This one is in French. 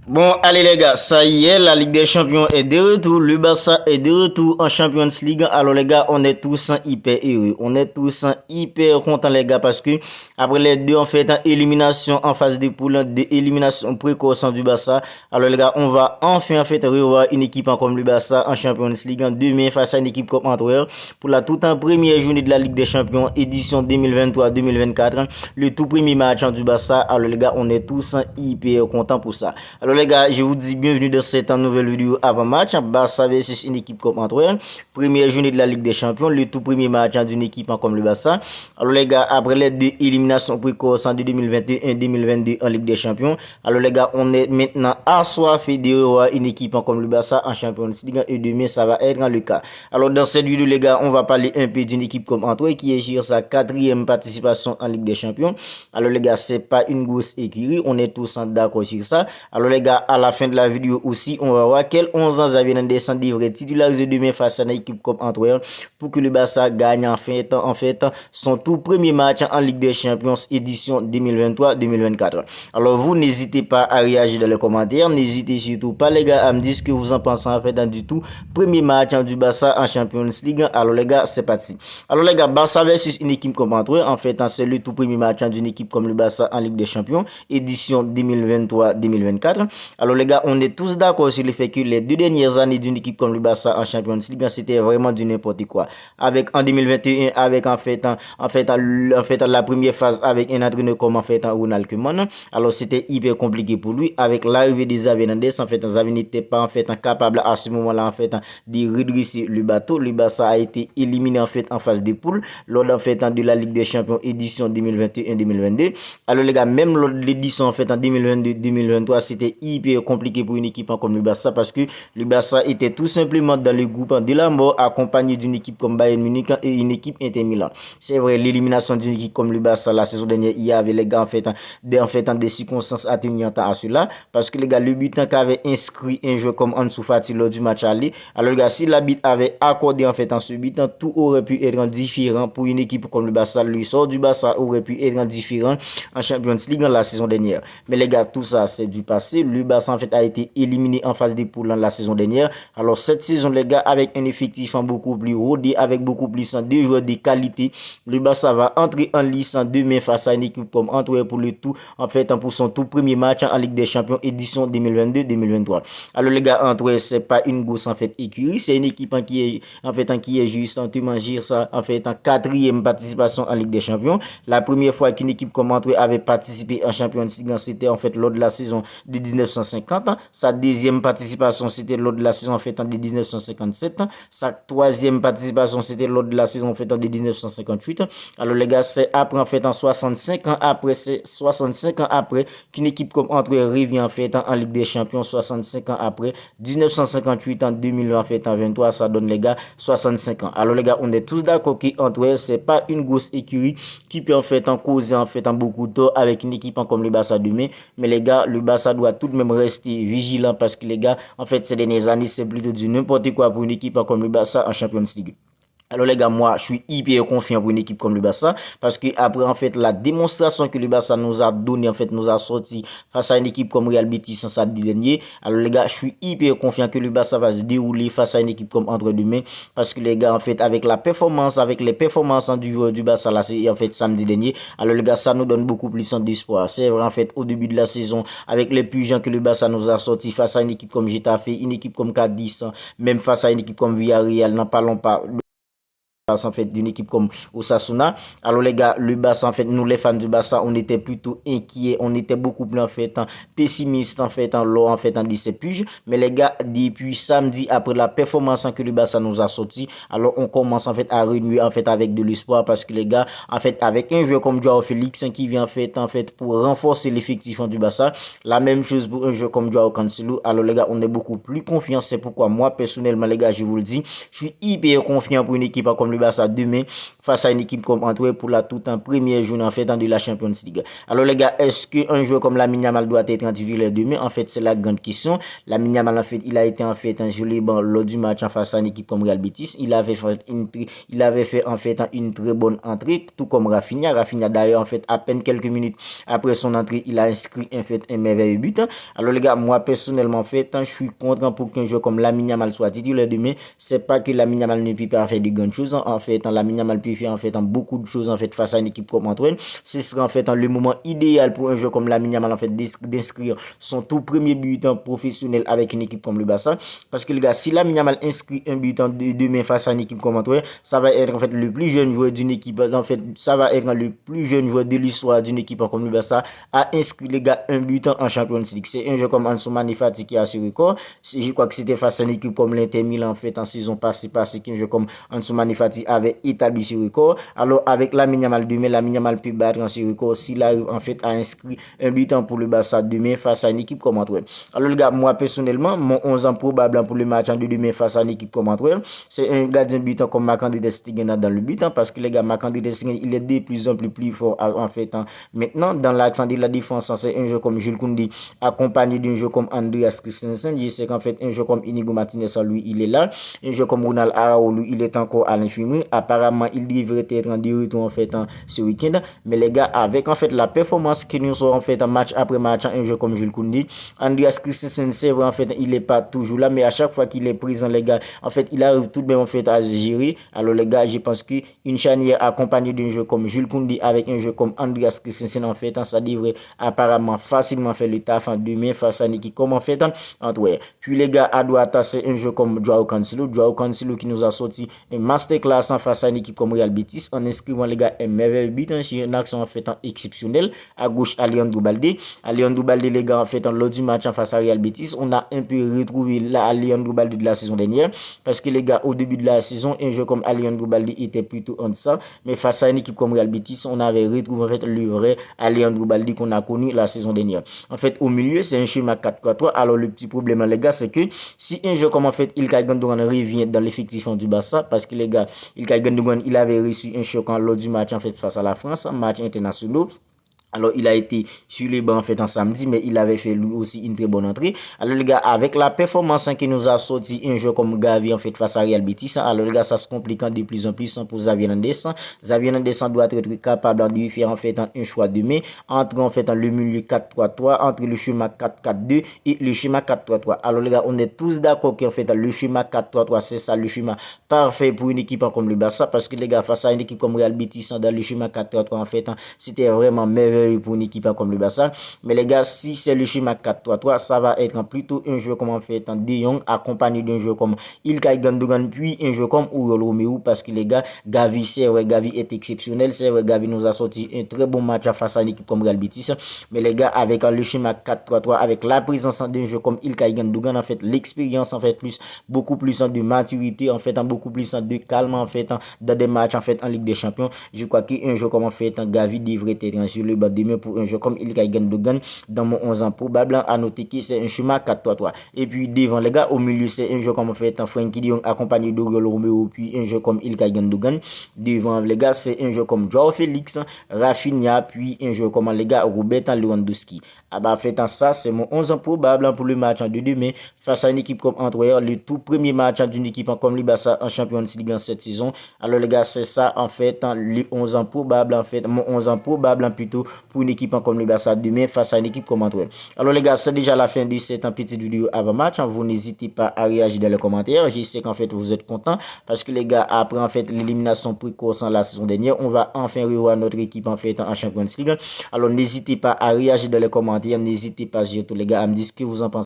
Bon, allez les gars, ça y est, la Ligue des Champions est de retour, le Barça est de retour en Champions League. Alors les gars, on est tous hyper heureux, on est tous hyper contents les gars parce que après les deux en fait élimination en phase de poule, de élimination précoce du Barça. Alors les gars, on va enfin en fait revoir une équipe comme le Barça en Champions League en demain face à une équipe comme Antwerp pour la toute première journée de la Ligue des Champions édition 2023-2024, le tout premier match du Barça. Alors les gars, on est tous hyper contents pour ça. Alors les gars, je vous dis bienvenue dans cette nouvelle vidéo avant-match. Barça versus une équipe comme Antwerp. Première journée de la Ligue des Champions, le tout premier match d'une équipe comme le Barça. Alors les gars, après les deux éliminations précoces en 2021 et 2022 en Ligue des Champions, alors les gars, on est maintenant assoiffé de revoir une équipe comme le Barça en Champions League et demain ça va être le cas. Alors dans cette vidéo les gars, on va parler un peu d'une équipe comme Antwerp qui est sur sa quatrième participation en Ligue des Champions. Alors les gars, c'est pas une grosse écurie, on est tous d'accord sur ça. Alors les gars, à la fin de la vidéo aussi, on va voir quel 11 ans Xavi Hernandez devrait titulariser demain face à une équipe comme Antwerp pour que le Barça gagne en fait son tout premier match en Ligue des Champions édition 2023-2024. Alors vous n'hésitez pas à réagir dans les commentaires, n'hésitez surtout pas les gars à me dire ce que vous en pensez en fait du tout premier match du Barça en Champions League. Alors les gars, c'est parti. Alors les gars, Barça versus une équipe comme Antwerp, en fait c'est le tout premier match d'une équipe comme le Barça en Ligue des Champions édition 2023-2024. Alors les gars, on est tous d'accord sur le fait que les deux dernières années d'une équipe comme le Barça en Champions League, c'était vraiment du n'importe quoi. Avec en 2021, avec en fait la première phase avec un entraîneur comme en fait Ronald Koeman. Alors c'était hyper compliqué pour lui. Avec l'arrivée de Xavi Hernandez, en fait Xavi n'était pas en fait capable à ce moment-là en fait de redresser le bateau. Le Barça a été éliminé en fait en phase de poule lors en fait de la Ligue des Champions édition 2021-2022. Alors les gars, même lors de l'édition en fait en 2022-2023, c'était hyper compliqué pour une équipe comme le Barça parce que le Barça était tout simplement dans le groupe de la mort accompagné d'une équipe comme Bayern Munich et une équipe Inter Milan. C'est vrai, l'élimination d'une équipe comme le Barça la saison dernière, il y avait les gars en fait des circonstances atténuantes à cela parce que les gars, le but qu'avait inscrit un joueur comme Ansu Fati lors du match aller, alors les gars, si l'arbitre avait accordé en fait en ce but, tout aurait pu être différent pour une équipe comme le Barça. Le sort du Barça aurait pu être différent en Champions League la saison dernière. Mais les gars, tout ça c'est du passé. Le Barça en fait a été éliminé en phase de poule la saison dernière. Alors cette saison les gars, avec un effectif beaucoup plus rodé, avec beaucoup plus de joueurs de qualité, le Barça va entrer en lice demain face à une équipe comme Antwerp pour le tout en fait pour son tout premier match en Ligue des Champions édition 2022-2023. Alors les gars, Antwerp c'est pas une grosse en fait écurie, c'est une équipe qui est juste en fait en quatrième participation en Ligue des Champions. La première fois qu'une équipe comme Antwerp avait participé en Champions League, c'était en fait lors de la saison de 1950. Sa deuxième participation, c'était lors de la saison en fait de 1957. Sa troisième participation, c'était lors de la saison en fait de 1958. Alors les gars, c'est après en fait en 65 ans après, c'est 65 ans après qu'une équipe comme Antwerp revient en fait en Ligue des Champions. 65 ans après 1958 en 2020 en fait en 23, ça donne les gars 65 ans. Alors les gars, on est tous d'accord qu'Antwerp c'est pas une grosse écurie qui peut en fait en causer en fait en beaucoup de tort avec une équipe comme le Barça demain. Mais les gars, le Barça doit tout de même rester vigilant parce que les gars, en fait ces dernières années c'est plutôt du n'importe quoi pour une équipe comme le Barça en Champions League. Alors les gars, moi je suis hyper confiant pour une équipe comme le Barça parce que après en fait la démonstration que le Barça nous a donné en fait nous a sorti face à une équipe comme Real Betis en samedi dernier. Alors les gars, je suis hyper confiant que le Barça va se dérouler face à une équipe comme Antwerp demain parce que les gars en fait avec les performances du Barça là c'est en fait samedi dernier. Alors les gars, ça nous donne beaucoup plus d'espoir. C'est vrai en fait au début de la saison avec les plus gens que le Barça nous a sorti face à une équipe comme Getafe, une équipe comme Cadiz, même face à une équipe comme Villarreal, n'en parlons pas en fait d'une équipe comme Osasuna. Alors les gars, le Barça en fait, nous les fans du Barça, on était plutôt inquiets, on était beaucoup plus en fait pessimistes en fait lors en fait en 17 piges. Mais les gars, depuis samedi après la performance que le Barça nous a sorti, alors on commence en fait à renouer en fait avec de l'espoir parce que les gars, en fait avec un joueur comme Joao Félix qui vient en fait pour renforcer l'effectif du Barça, la même chose pour un joueur comme Joao Cancelo. Alors les gars, on est beaucoup plus confiant. C'est pourquoi moi personnellement les gars, je vous le dis, je suis hyper confiant pour une équipe comme le le Barça demain face à une équipe comme Antwerp pour la toute en première journée en fait de la Champions League. Alors les gars, est-ce qu'un joueur comme Lamine Yamal doit être titulaire demain? En fait, c'est la grande question. Lamine Yamal en fait, il a été en fait sur les bancs lors du match en face à une équipe comme Real Betis. Il avait fait en fait une très bonne entrée, tout comme Rafinha. Rafinha d'ailleurs en fait à peine quelques minutes après son entrée, il a inscrit en fait un merveilleux but. Alors les gars, moi personnellement en fait, je suis content pour qu'un joueur comme Lamine Yamal soit titulaire demain. C'est pas que Lamine Yamal ne peut pas faire de grandes choses. En fait, Lamine Yamal peut faire en fait beaucoup de choses en fait face à une équipe comme Antoine. Ce sera en fait le moment idéal pour un joueur comme Lamine Yamal en fait d'inscrire son tout premier but professionnel avec une équipe comme le Barça. Parce que les gars, si Lamine Yamal inscrit un but demain face à une équipe comme Antoine, ça va être en fait le plus jeune joueur d'une équipe. En fait, ça va être le plus jeune joueur de l'histoire d'une équipe comme le Barça à inscrire les gars un but en Champions League. C'est un joueur comme Ansu Fati qui a ce record. Je crois que c'était face à une équipe comme l'Inter Milan en fait en saison passée qu'un joueur comme Ansu Fati avait établi ce record. Alors avec Lamine Yamal demain, Lamine Yamal peut battre ce record s'il arrive en fait à inscrire un but pour le Barça demain face à une équipe comme Antwerp. Alors les gars, moi personnellement, mon 11 ans probable pour le match de demain face à une équipe comme Antwerp, c'est un gardien but comme Marc-André ter Stegen dans le but parce que les gars, Marc-André ter Stegen, il est de plus en plus fort en fait. Maintenant, dans l'accent de la défense, c'est un jeu comme Jules Koundé accompagné d'un jeu comme Andreas Christensen. Je sais qu'en fait, un jeu comme Inigo Martinez, lui, il est là. Un jeu comme Ronald Araujo, lui, il est encore à l'infirmerie. Apparemment, il devrait être en retour en fait ce week-end. Mais les gars, avec en fait la performance que nous avons en fait match après match, un jeu comme Jules Koundé, Andreas Christensen, c'est vrai en fait, il n'est pas toujours là, mais à chaque fois qu'il est présent, les gars, en fait, il arrive tout de même en fait à gérer. Alors les gars, je pense qu'une charnière accompagnée d'un jeu comme Jules Koundé avec un jeu comme Andreas Christensen en fait, ça devrait apparemment facilement faire le taf demain face à une équipe comme en fait Antwerp. Puis les gars, à droite, c'est un jeu comme Joao Cancelo qui nous a sorti un masterclass face à une équipe comme Real Betis en inscrivant les gars un merveilleux but sur une action en fait exceptionnelle. À gauche, Alejandro Balde, les gars, en fait, lors du match en face à Real Betis, on a un peu retrouvé Alejandro Balde de la saison dernière. Parce que les gars, au début de la saison, un jeu comme Alejandro Balde était plutôt en deçà. Mais face à une équipe comme Real Betis, on avait retrouvé en fait le vrai Alejandro Balde qu'on a connu la saison dernière. En fait, au milieu, c'est un schéma 4-4-3. Alors, le petit problème, les gars, c'est que si un jeu comme en fait Ilkay Gundogan revient dans l'effectif du Barça, parce que les gars, Ilkay Gundogan, il avait reçu un choc lors du match en fait face à la France, match international. Alors, il a été sur les bancs en fait en samedi, mais il avait fait lui aussi une très bonne entrée. Alors, les gars, avec la performance qui nous a sorti un jeu comme Gavi en fait face à Real Betis, alors les gars, ça se complique de plus en plus pour Xavi Hernandez. Xavi Hernandez doit être capable de faire en fait un choix demain entre en fait le milieu 4-3-3, entre le schéma 4-4-2 et le schéma 4-3-3. Alors, les gars, on est tous d'accord qu'en fait le schéma 4-3-3, c'est ça le schéma parfait pour une équipe comme le Barça, parce que les gars, face à une équipe comme Real Betis, dans le schéma 4-3-3, en fait, c'était vraiment merveilleux pour une équipe comme le Barça. Mais les gars, si c'est le schéma 4-3-3, ça va être plutôt un jeu comme en fait De Jong accompagné d'un jeu comme Ilkay Gundogan, puis un jeu comme Oriol Romeu, parce que les gars, Gavi, c'est vrai, Gavi est exceptionnel, c'est vrai, Gavi nous a sorti un très bon match face à une équipe comme Real Betis. Mais les gars, avec le schéma 4-3-3, avec la présence d'un jeu comme Ilkay Gundogan, en fait, l'expérience en fait beaucoup plus de maturité, en fait, beaucoup plus de calme en fait dans des matchs en fait en Ligue des Champions. Je crois qu'un jeu comme en fait Gavi devrait être sur le banc demain pour un jeu comme Ilkay Gundogan dans mon 11 ans probable. À noter que c'est un schéma 4-3-3. Et puis devant les gars, au milieu c'est un jeu comme en fait Frenkie de Jong accompagné d'Oriol Romeu, puis un jeu comme Ilkay Gundogan. Devant les gars, c'est un jeu comme Joao Félix, Rafinha, puis un jeu comme les gars Robert Lewandowski. Ah bah fait ça, c'est mon 11 ans probable pour le match de demain face à une équipe comme Antwerp, le tout premier match d'une équipe comme le Barça en Champions League en cette saison. Alors les gars, c'est ça en fait les 11 ans probable en fait, mon 11 ans probable plutôt pour une équipe comme le Barça demain face à une équipe comme Antwerp. Alors les gars, c'est déjà la fin de cette petite vidéo avant match. Vous n'hésitez pas à réagir dans les commentaires. Je sais qu'en fait vous êtes contents parce que les gars, après en fait l'élimination précoce la saison dernière, on va enfin revoir notre équipe en fait en Champions League. Alors n'hésitez pas à réagir dans les commentaires. N'hésitez pas surtout les gars à me dire ce que vous en pensez.